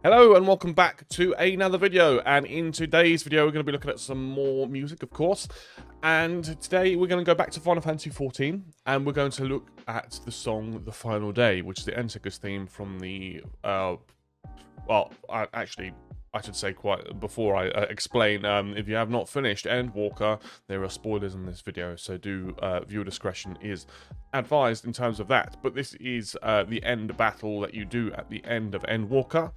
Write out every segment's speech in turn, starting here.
Hello and welcome back to another video, and in today's video we're going to be looking at some more music, of course, and today we're going to go back to Final Fantasy XIV and we're going to look at the song The Final Day, which is the Endsinger's theme from the I should say quite before I explain, if you have not finished Endwalker, there are spoilers in this video, so do viewer discretion is advised in terms of that. But this is the end battle that you do at the end of Endwalker,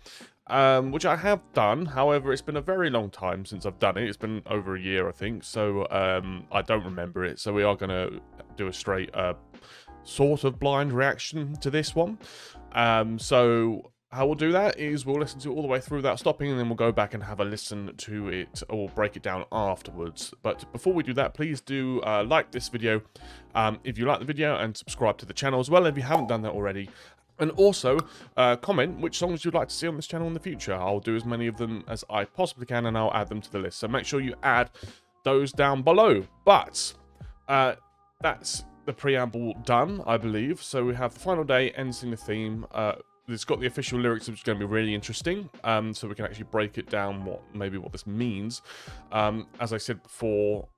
which I have done. However, it's been a very long time since I've done it. It's been over a year, I think, so I don't remember it. So we are going to do a straight sort of blind reaction to this one. So how we'll do that is we'll listen to it all the way through without stopping, and then we'll go back and have a listen to it or break it down afterwards. But before we do that, please do like this video if you like the video, and subscribe to the channel as well if you haven't done that already. And also, comment which songs you'd like to see on this channel in the future. I'll do as many of them as I possibly can, and I'll add them to the list. So make sure you add those down below. But that's the preamble done, I believe. So we have The Final Day, Endsinger theme. It's got the official lyrics, which is going to be really interesting. So we can actually break it down, what this means. As I said before,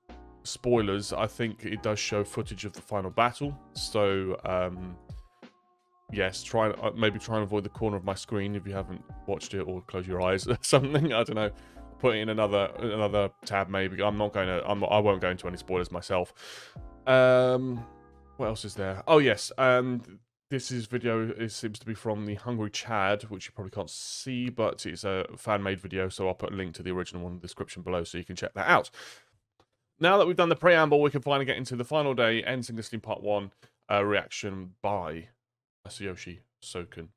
spoilers, I think it does show footage of the final battle. So yes, maybe try and avoid the corner of my screen if you haven't watched it, or close your eyes or something. I don't know. Put it in another tab maybe. I won't go into any spoilers myself. What else is there? Oh yes, this video seems to be from the Hungry Chad, which you probably can't see, but it's a fan-made video, so I'll put a link to the original one in the description below so you can check that out. Now that we've done the preamble, we can finally get into The Final Day, Endsinger Theme Part 1, reaction by Masayoshi Soken.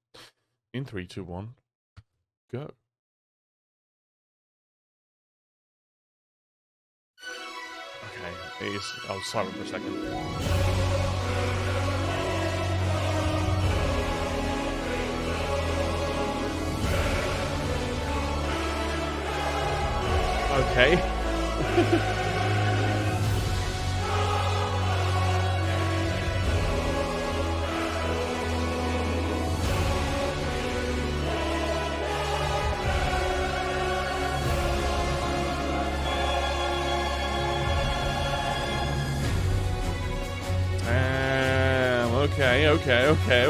In 3, 2, 1, go. Okay, I was silent for a second. Okay.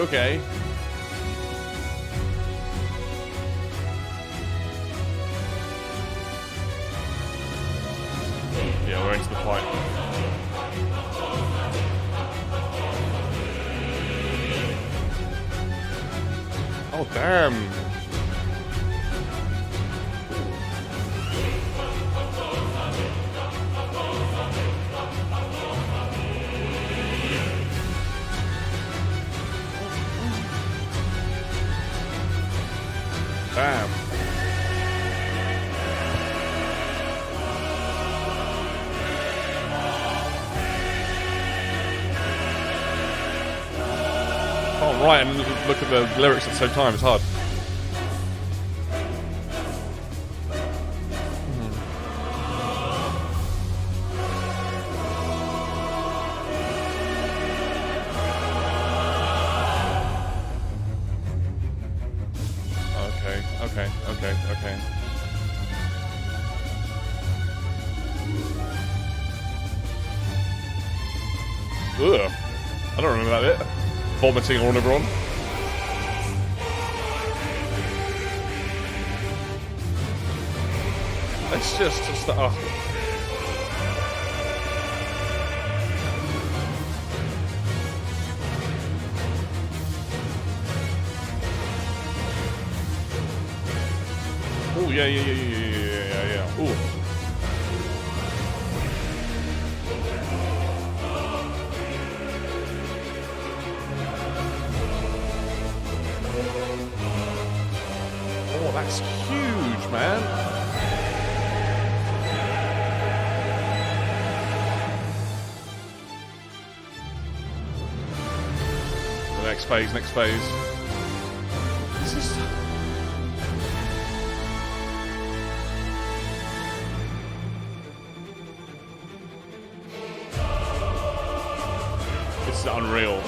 Okay. Yeah, we're into the fight. Oh, damn. Bam. Oh, right, and look at the lyrics at the same time, it's hard. Okay. Ugh. I don't remember that bit. Vomiting on everyone. It's just Oh, yeah. Ooh. Oh, that's huge, man. The next phase. This is... This is unreal.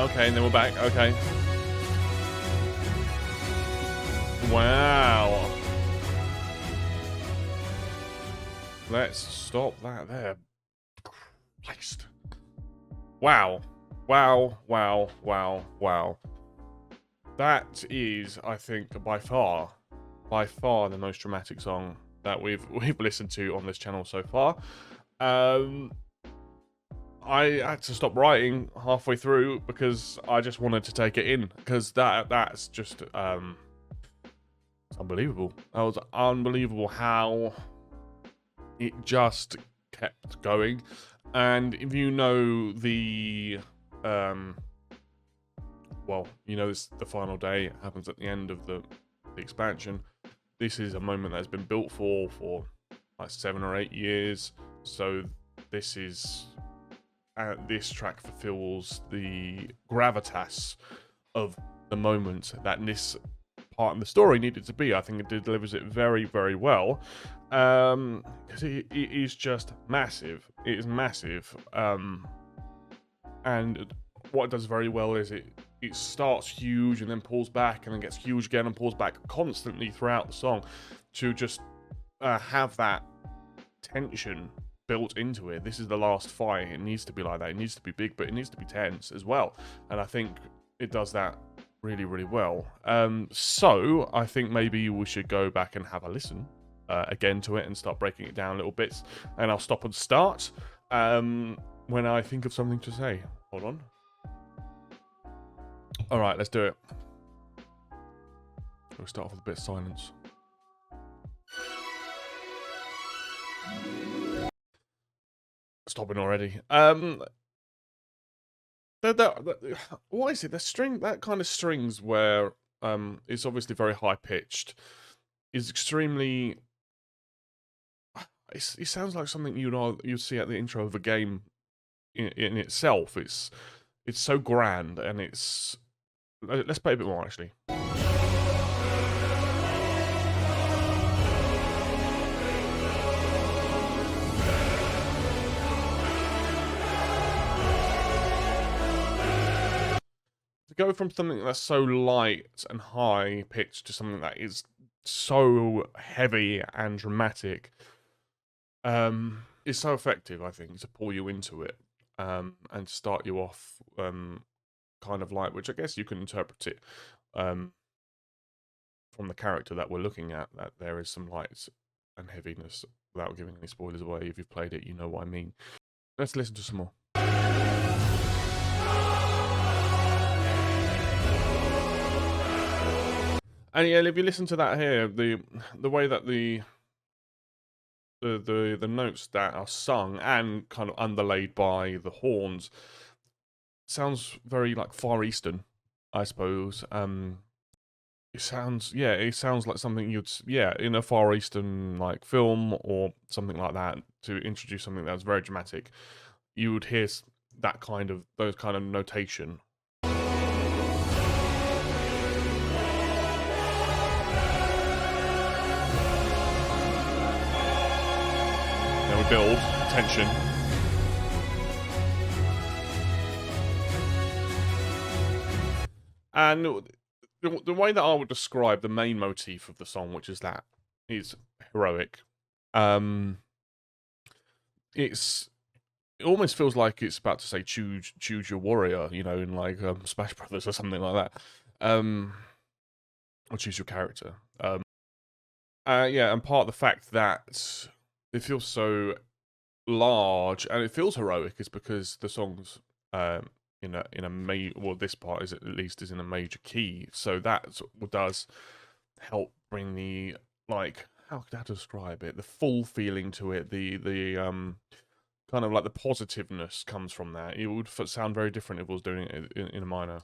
Okay, and then we're back. Okay. Wow. Let's stop that there. Christ. Wow. Wow, wow, wow, wow. That is, I think, by far the most dramatic song that we've listened to on this channel so far. I had to stop writing halfway through because I just wanted to take it in, because that's just unbelievable. That was unbelievable how it just kept going. And if you know the well, you know, it's the final day. It happens at the end of the expansion. This is a moment that's been built for like 7 or 8 years. So this is this track fulfills the gravitas of the moment that this part in the story needed to be. I think it delivers it very, very well. Because it is just massive. It is massive. And what it does very well is it starts huge and then pulls back and then gets huge again and pulls back constantly throughout the song to just have that tension built into it. This is the last fight. It needs to be like that. It needs to be big, but it needs to be tense as well. And I think it does that really, really well. So I think maybe we should go back and have a listen again to it and start breaking it down little bits. And I'll stop and start when I think of something to say. Hold on. All right, let's do it. We'll start off with a bit of silence. Stopping already. What is it? The string, that kind of strings where it's obviously very high pitched, is extremely. It sounds like something you'd see at the intro of a game in itself. It's so grand, and it's. Let's play a bit more actually. To go from something that's so light and high pitched to something that is so heavy and dramatic, is so effective, I think, to pull you into it, and start you off, kind of like, which I guess you can interpret it, from the character that we're looking at, that there is some light and heaviness, without giving any spoilers away. If you've played it, you know what I mean. Let's listen to some more. And yeah, if you listen to that here, the way that the notes that are sung and kind of underlaid by the horns sounds very like Far Eastern, I suppose. It sounds like something you'd in a Far Eastern like film or something like that, to introduce something that's very dramatic. You would hear that kind of notation. Then we build tension. And the way that I would describe the main motif of the song, which is that, is heroic. It almost feels like it's about to say choose your warrior, you know, in like Smash Brothers or something like that. Or choose your character. Yeah, and part of the fact that it feels so large and it feels heroic is because the song's in a major, well, this part is at least is in a major key, so that does help bring the, like, how could I describe it, the full feeling to it, the kind of like the positiveness comes from that. It would sound very different if it was doing it in a minor.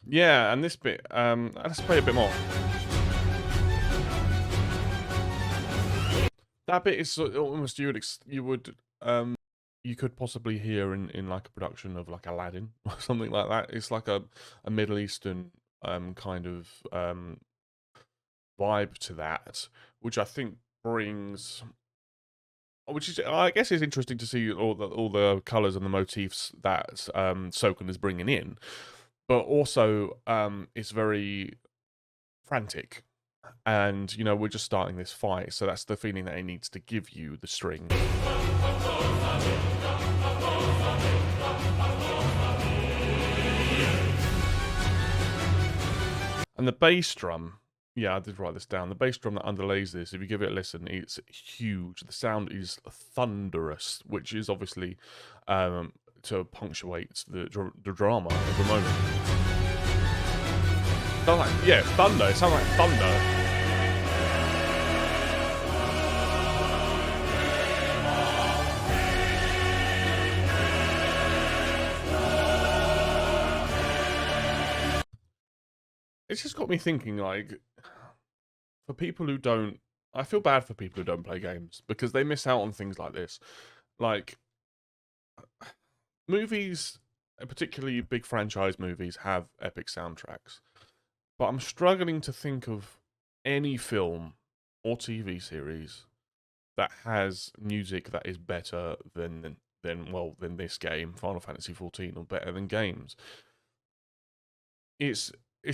Yeah, and this bit, let's play a bit more. That bit is almost you would you could possibly hear in like a production of like Aladdin or something like that. It's like a Middle Eastern kind of vibe to that, which I think brings, which is, I guess, is interesting to see all the colors and the motifs that Soken is bringing in, but also it's very frantic. And you know, we're just starting this fight, so that's the feeling that it needs to give you, the string. And the bass drum, yeah, I did write this down. The bass drum that underlays this, if you give it a listen, it's huge. The sound is thunderous, which is obviously to punctuate the drama of the moment. Sounds like, yeah, thunder. It sounds like thunder. It's just got me thinking, like, for people who don't, I feel bad for people who don't play games because they miss out on things like this. Like, movies, particularly big franchise movies, have epic soundtracks. But I'm struggling to think of any film or TV series that has music that is better than this game, Final Fantasy XIV, or better than games. It's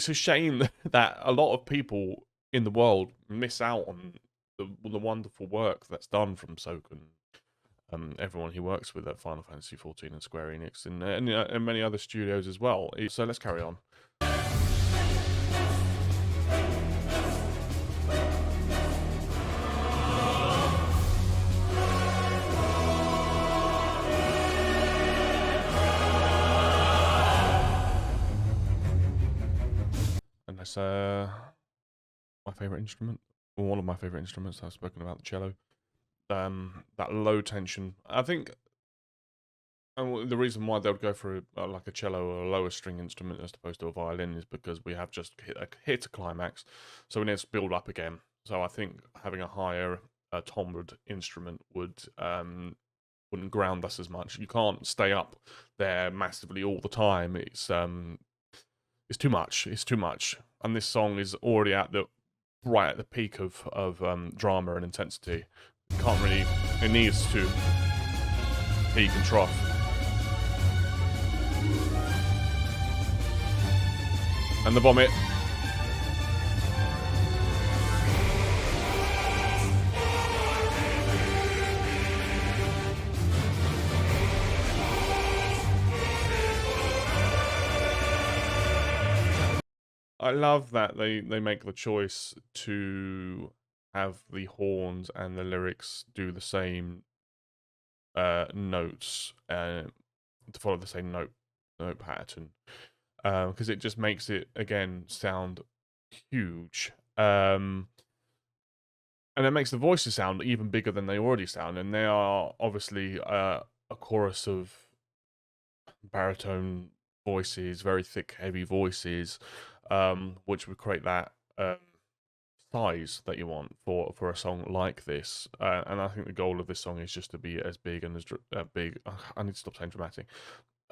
a shame that a lot of people in the world miss out on the wonderful work that's done from Soken, everyone who works with Final Fantasy XIV and Square Enix, and many other studios as well. So let's carry on. And that's my favorite instrument, or one of my favorite instruments. I've spoken about the cello. That low tension. I think, and the reason why they would go for like a cello or a lower string instrument as opposed to a violin is because we have just hit a climax, so we need to build up again. So I think having a higher timbred instrument wouldn't ground us as much. You can't stay up there massively all the time. It's too much. It's too much. And this song is already right at the peak of drama and intensity. It can't really. It needs to peak and trough. And the vomit. I love that they make the choice to have the horns and the lyrics do the same notes, to follow the same note pattern, because it just makes it again sound huge, and it makes the voices sound even bigger than they already sound, and they are obviously a chorus of baritone voices, very thick, heavy voices, which would create that size that you want for a song like this. And I think the goal of this song is just to be as big and as big. I need to stop saying dramatic.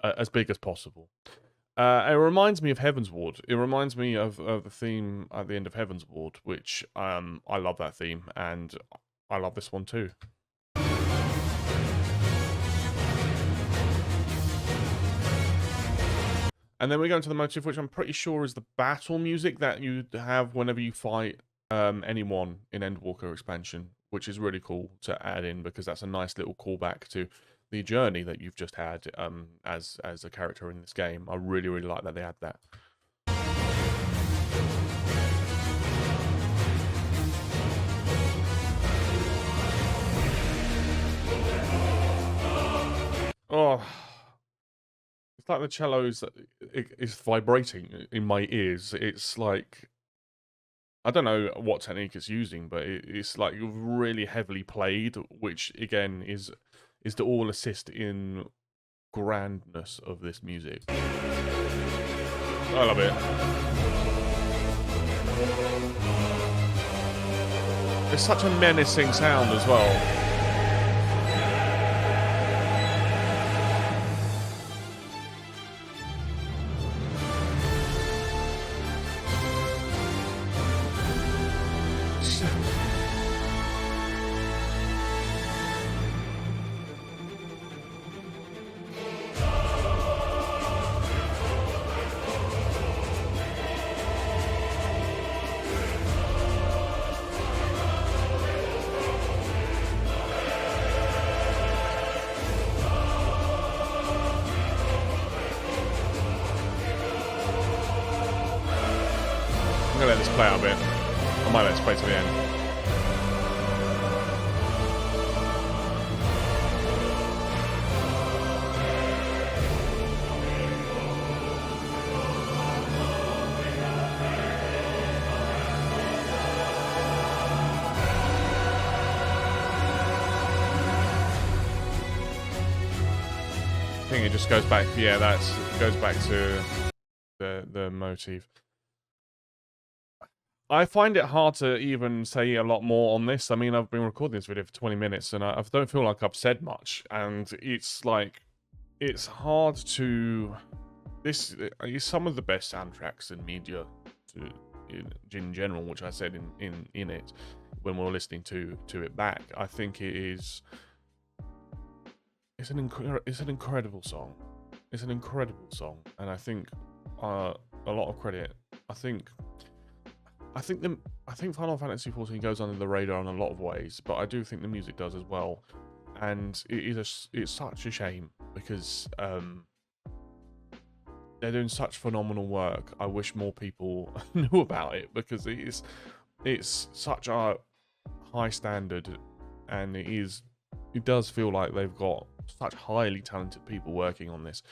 As big as possible. It reminds me of Heaven's Ward. It reminds me of the theme at the end of Heaven's Ward, which I love that theme, and I love this one too. And then we go into the motif, which I'm pretty sure is the battle music that you have whenever you fight anyone in Endwalker expansion, which is really cool to add in because that's a nice little callback to the journey that you've just had as a character in this game. I really, really like that they add that. Oh, it's like the cello is vibrating in my ears. It's like, I don't know what technique it's using, but it's like really heavily played, which again is to all assist in grandness of this music. I love it. It's such a menacing sound as well. this play out a bit. I might let's play to the end. I think it just goes back. Yeah, goes back to the motif. I find it hard to even say a lot more on this. I mean, I've been recording this video for 20 minutes, and I don't feel like I've said much. And it's like, it's hard to. This is some of the best soundtracks in media, in general, which I said in it when we were listening to it back. I think it is. It's an incredible song. It's an incredible song, and I think a lot of credit. I think Final Fantasy XIV goes under the radar in a lot of ways, but I do think the music does as well. And it's such a shame because they're doing such phenomenal work. I wish more people knew about it because it's such a high standard, and it does feel like they've got such highly talented people working on this.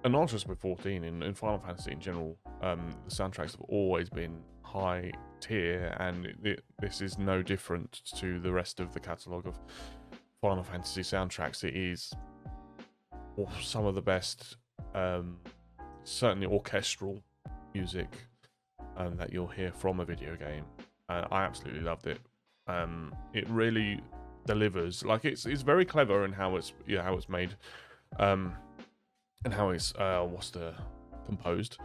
And not just with 14, in Final Fantasy in general, the soundtracks have always been high tier, and this is no different to the rest of the catalogue of Final Fantasy soundtracks. It is some of the best, certainly orchestral music that you'll hear from a video game. I absolutely loved it. It really delivers. Like it's very clever in how it's made, and how it's composed,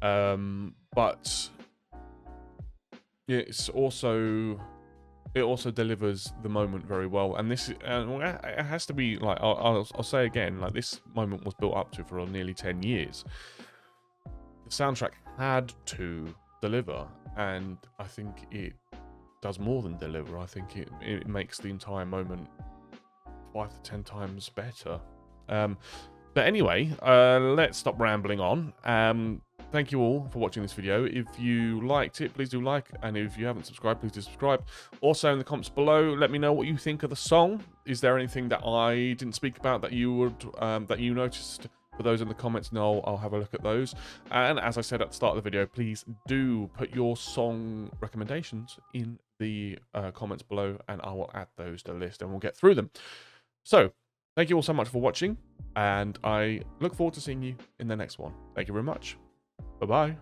but it also delivers the moment very well. And this it has to be like I'll say again, like this moment was built up to for nearly 10 years. The soundtrack had to deliver, and I think it does more than deliver. I think it makes the entire moment 5 to 10 times better. But anyway, let's stop rambling on. Thank you all for watching this video. If you liked it, please do like, and if you haven't subscribed, please do subscribe. Also, in the comments below, let me know what you think of the song. Is there anything that I didn't speak about that you would that you noticed? Put those in the comments, and I'll have a look at those. And as I said at the start of the video, please do put your song recommendations in the comments below, and I will add those to the list, and we'll get through them. So, thank you all so much for watching, and I look forward to seeing you in the next one. Thank you very much. Bye-bye.